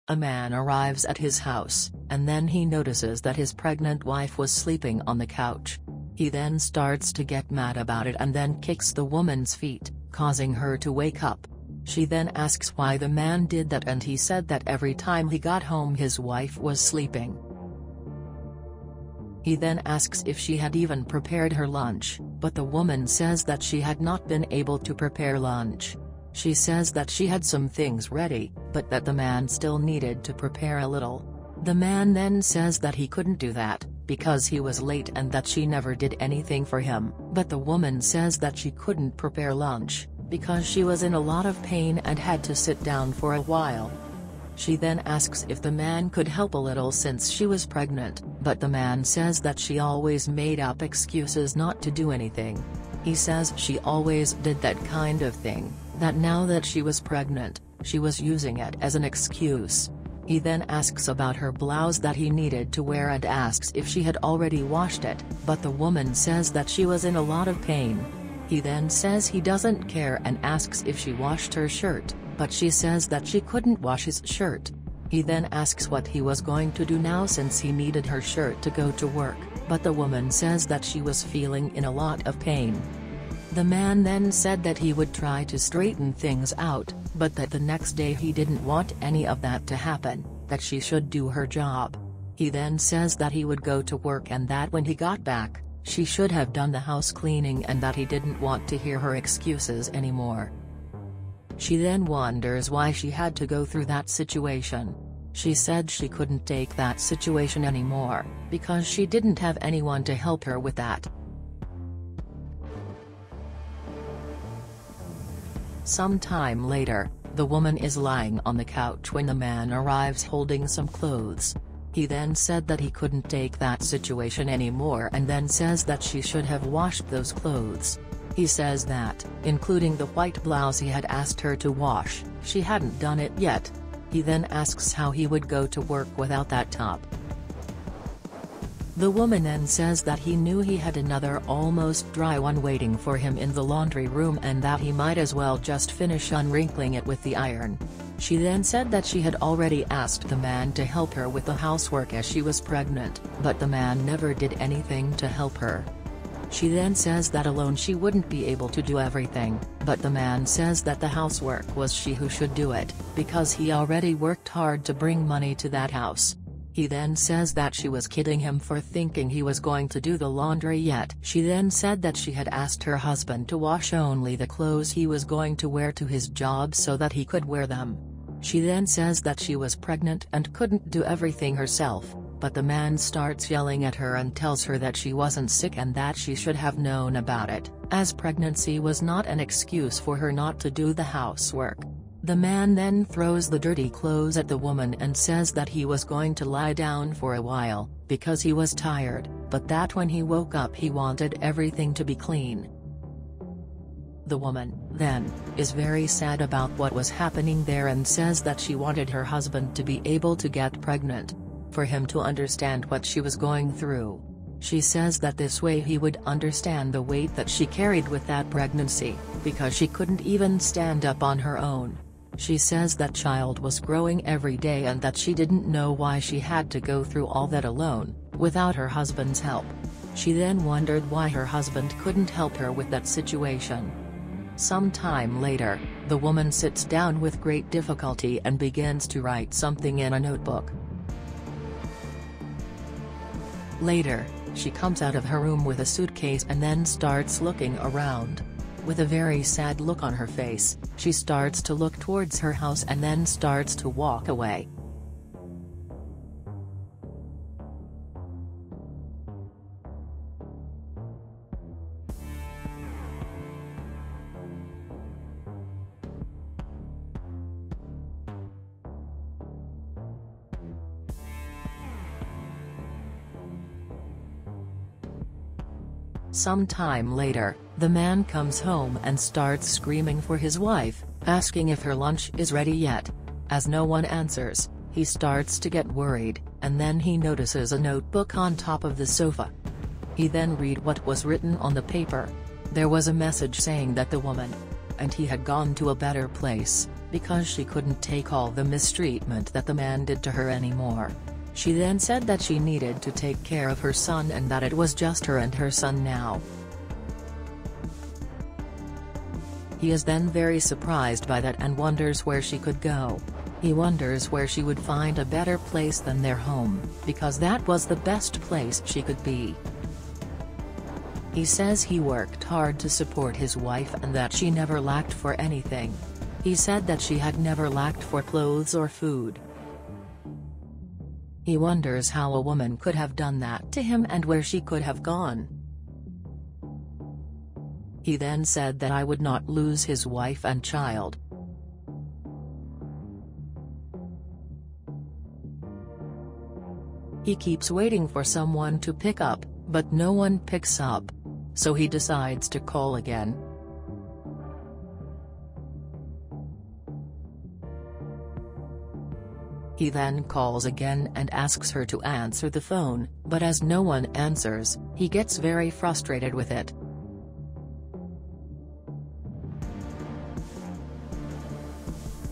A man arrives at his house, and then he notices that his pregnant wife was sleeping on the couch. He then starts to get mad about it and then kicks the woman's feet, causing her to wake up. She then asks why the man did that, and he said that every time he got home his wife was sleeping. He then asks if she had even prepared her lunch, but the woman says that she had not been able to prepare lunch. She says that she had some things ready, but that the man still needed to prepare a little. The man then says that he couldn't do that, because he was late and that she never did anything for him, but the woman says that she couldn't prepare lunch, because she was in a lot of pain and had to sit down for a while. She then asks if the man could help a little since she was pregnant, but the man says that she always made up excuses not to do anything. He says she always did that kind of thing, that now that she was pregnant, she was using it as an excuse. He then asks about her blouse that he needed to wear and asks if she had already washed it, but the woman says that she was in a lot of pain. He then says he doesn't care and asks if she washed her shirt, but she says that she couldn't wash his shirt. He then asks what he was going to do now since he needed her shirt to go to work, but the woman says that she was feeling in a lot of pain. The man then said that he would try to straighten things out, but that the next day he didn't want any of that to happen, that she should do her job. He then says that he would go to work and that when he got back, she should have done the house cleaning and that he didn't want to hear her excuses anymore. She then wonders why she had to go through that situation. She said she couldn't take that situation anymore, because she didn't have anyone to help her with that. Some time later, the woman is lying on the couch when the man arrives holding some clothes. He then said that he couldn't take that situation anymore and then says that she should have washed those clothes. He says that, including the white blouse he had asked her to wash, she hadn't done it yet. He then asks how he would go to work without that top. The woman then says that he knew he had another almost dry one waiting for him in the laundry room and that he might as well just finish unwrinkling it with the iron. She then said that she had already asked the man to help her with the housework as she was pregnant, but the man never did anything to help her. She then says that alone she wouldn't be able to do everything, but the man says that the housework was she who should do it, because he already worked hard to bring money to that house. He then says that she was kidding him for thinking he was going to do the laundry yet. She then said that she had asked her husband to wash only the clothes he was going to wear to his job so that he could wear them. She then says that she was pregnant and couldn't do everything herself, but the man starts yelling at her and tells her that she wasn't sick and that she should have known about it, as pregnancy was not an excuse for her not to do the housework. The man then throws the dirty clothes at the woman and says that he was going to lie down for a while, because he was tired, but that when he woke up he wanted everything to be clean. The woman, then, is very sad about what was happening there and says that she wanted her husband to be able to get pregnant, for him to understand what she was going through. She says that this way he would understand the weight that she carried with that pregnancy, because she couldn't even stand up on her own. She says that child was growing every day and that she didn't know why she had to go through all that alone, without her husband's help. She then wondered why her husband couldn't help her with that situation. Some time later, the woman sits down with great difficulty and begins to write something in a notebook. Later, she comes out of her room with a suitcase and then starts looking around. With a very sad look on her face, she starts to look towards her house and then starts to walk away. Some time later, the man comes home and starts screaming for his wife, asking if her lunch is ready yet. As no one answers, he starts to get worried, and then he notices a notebook on top of the sofa. He then read what was written on the paper. There was a message saying that the woman and he had gone to a better place, because she couldn't take all the mistreatment that the man did to her anymore. She then said that she needed to take care of her son and that it was just her and her son now. He is then very surprised by that and wonders where she could go. He wonders where she would find a better place than their home, because that was the best place she could be. He says he worked hard to support his wife and that she never lacked for anything. He said that she had never lacked for clothes or food. He wonders how a woman could have done that to him and where she could have gone. He then said that I would not lose his wife and child. He keeps waiting for someone to pick up, but no one picks up. So he decides to call again. He then calls again and asks her to answer the phone, but as no one answers, he gets very frustrated with it.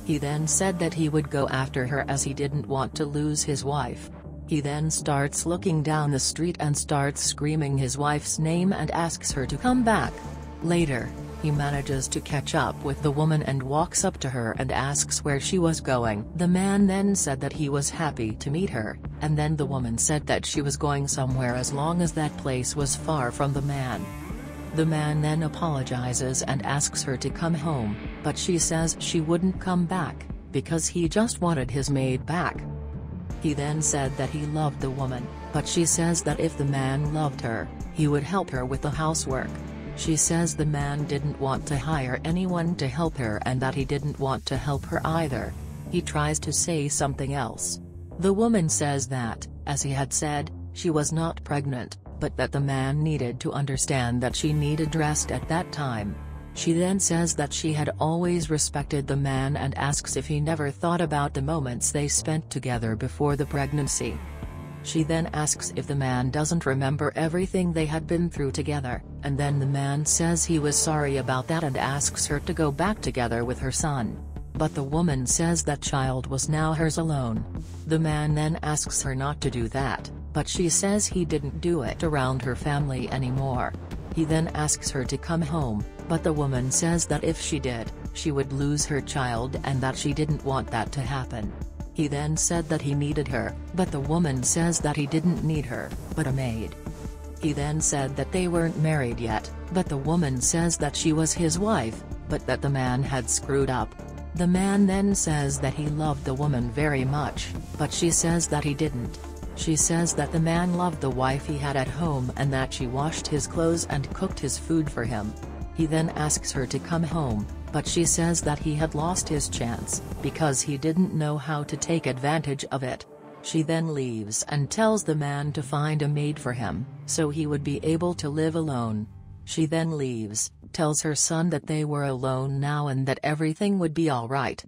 He then said that he would go after her as he didn't want to lose his wife. He then starts looking down the street and starts screaming his wife's name and asks her to come back. Later, he manages to catch up with the woman and walks up to her and asks where she was going. The man then said that he was happy to meet her, and then the woman said that she was going somewhere as long as that place was far from the man. The man then apologizes and asks her to come home, but she says she wouldn't come back, because he just wanted his maid back. He then said that he loved the woman, but she says that if the man loved her, he would help her with the housework. She says the man didn't want to hire anyone to help her and that he didn't want to help her either. He tries to say something else. The woman says that, as he had said, she was not pregnant, but that the man needed to understand that she needed rest at that time. She then says that she had always respected the man and asks if he never thought about the moments they spent together before the pregnancy. She then asks if the man doesn't remember everything they had been through together, and then the man says he was sorry about that and asks her to go back together with her son. But the woman says that child was now hers alone. The man then asks her not to do that, but she says he didn't do it around her family anymore. He then asks her to come home, but the woman says that if she did, she would lose her child and that she didn't want that to happen. He then said that he needed her, but the woman says that he didn't need her, but a maid. He then said that they weren't married yet, but the woman says that she was his wife, but that the man had screwed up. The man then says that he loved the woman very much, but she says that he didn't. She says that the man loved the wife he had at home and that she washed his clothes and cooked his food for him. He then asks her to come home, but she says that he had lost his chance, because he didn't know how to take advantage of it. She then leaves and tells the man to find a maid for him, so he would be able to live alone. She then leaves, tells her son that they were alone now and that everything would be alright.